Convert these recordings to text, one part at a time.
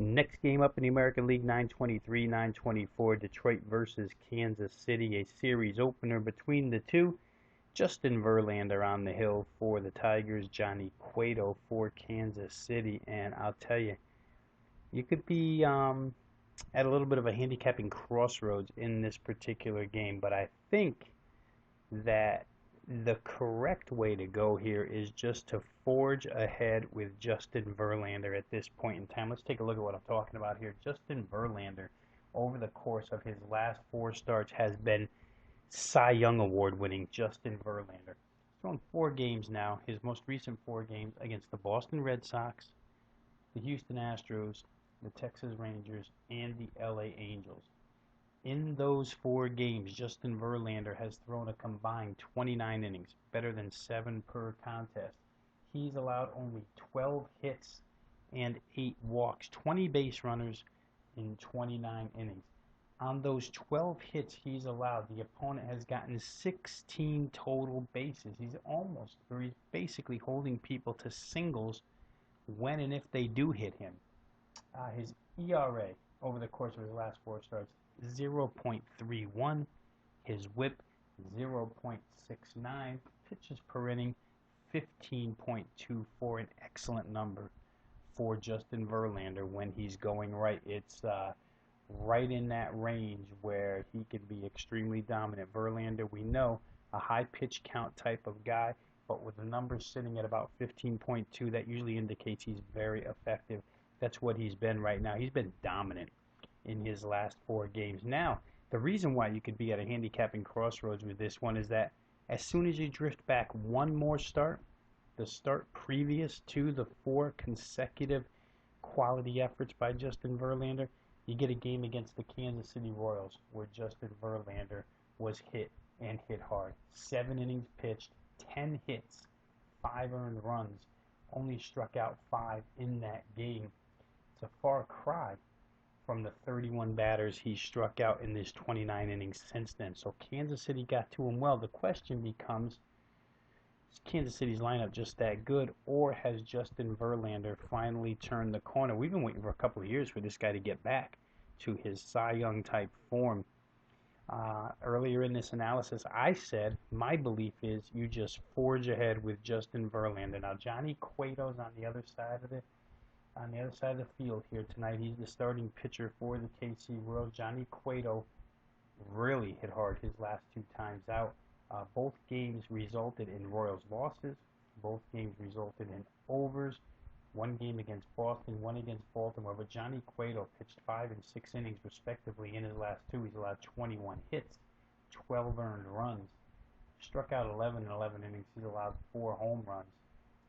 Next game up in the American League, 9:23, 9:24, Detroit versus Kansas City, a series opener between the two. Justin Verlander on the hill for the Tigers, Johnny Cueto for Kansas City, and I'll tell you, you could be at a little bit of a handicapping crossroads in this particular game, but I think that the correct way to go here is just to forge ahead with Justin Verlander at this point in time. Let's take a look at what I'm talking about here. Justin Verlander, over the course of his last four starts, has been Cy Young Award winning Justin Verlander. He's thrown four games now, his most recent four games against the Boston Red Sox, the Houston Astros, the Texas Rangers, and the LA Angels. In those four games, Justin Verlander has thrown a combined 29 innings, better than 7 per contest. He's allowed only 12 hits and 8 walks, 20 base runners in 29 innings. On those 12 hits he's allowed, the opponent has gotten 16 total bases. He's basically holding people to singles when and if they do hit him. His ERA over the course of his last four starts, 0.31. His whip, 0.69. Pitches per inning, 15.24. An excellent number for Justin Verlander when he's going right. It's right in that range where he can be extremely dominant. Verlander, we know, a high pitch count type of guy, but with the numbers sitting at about 15.2, that usually indicates he's very effective. That's what he's been right now. He's been dominant in his last four games. Now, the reason why you could be at a handicapping crossroads with this one is that as soon as you drift back one more start, the start previous to the four consecutive quality efforts by Justin Verlander, you get a game against the Kansas City Royals where Justin Verlander was hit and hit hard. 7 innings pitched, 10 hits, 5 earned runs, only struck out 5 in that game. It's a far cry from the 31 batters he struck out in this 29 innings since then. So Kansas City got to him well. The question becomes, is Kansas City's lineup just that good, or has Justin Verlander finally turned the corner? We've been waiting for a couple of years for this guy to get back to his Cy Young type form. Earlier in this analysis, I said my belief is you just forge ahead with Justin Verlander. Now Johnny Cueto's on the other side of the field here tonight. He's the starting pitcher for the KC Royals. Johnny Cueto really hit hard his last 2 times out. Both games resulted in Royals losses. Both games resulted in overs. One game against Boston, one against Baltimore. But Johnny Cueto pitched 5 and 6 innings respectively in his last 2. He's allowed 21 hits, 12 earned runs. Struck out 11 in 11 innings. He's allowed 4 home runs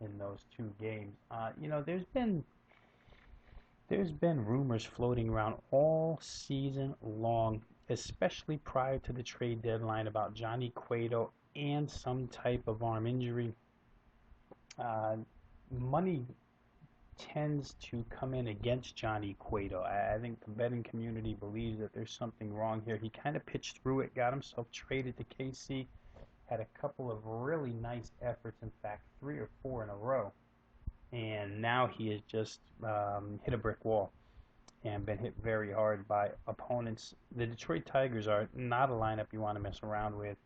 in those 2 games. There's been rumors floating around all season long, especially prior to the trade deadline, about Johnny Cueto and some type of arm injury. Money tends to come in against Johnny Cueto. I think the betting community believes that there's something wrong here. He kind of pitched through it, got himself traded to KC, had a couple of really nice efforts, in fact 3 or 4 in a row, and now he has just hit a brick wall and been hit very hard by opponents. The Detroit Tigers are not a lineup you want to mess around with.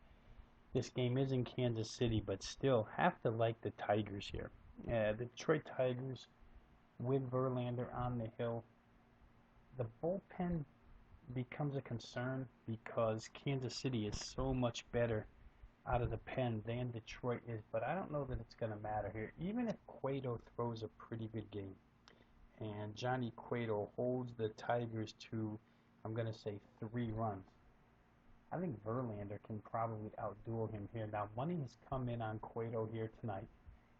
This game is in Kansas City, but still have to like the Tigers here. The Detroit Tigers with Verlander on the hill. The bullpen becomes a concern because Kansas City is so much better out of the pen than Detroit is, but I don't know that it's going to matter here. Even if Cueto throws a pretty good game and Johnny Cueto holds the Tigers to, I'm going to say, 3 runs, I think Verlander can probably outduel him here. Now, money has come in on Cueto here tonight.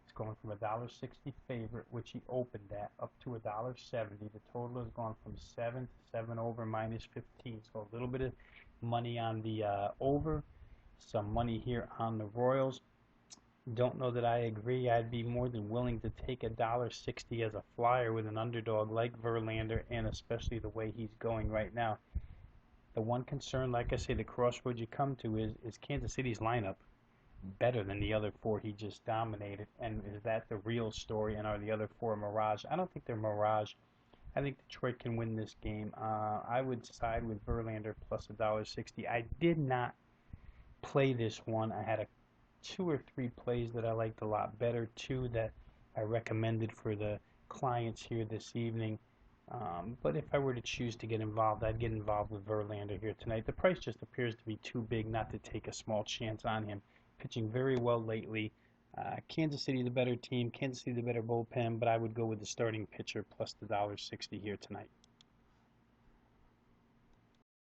It's going from $1.60 favorite, which he opened at, up to $1.70. The total has gone from 7 to 7 over minus 15. So a little bit of money on the over, some money here on the Royals. Don't know that I agree. I'd be more than willing to take $1.60 as a flyer with an underdog like Verlander, and especially the way he's going right now. The one concern, like I say, the crossroads you come to is Kansas City's lineup better than the other 4 he just dominated? And is that the real story, and are the other 4 a mirage? I don't think they're mirage. I think Detroit can win this game. I would side with Verlander plus $1.60. I did not play this one. I had two or three plays that I liked a lot better, two that I recommended for the clients here this evening. But if I were to choose to get involved, I'd get involved with Verlander here tonight. The price just appears to be too big not to take a small chance on him. Pitching very well lately. Kansas City the better team, Kansas City the better bullpen, but I would go with the starting pitcher plus the $1.60 here tonight.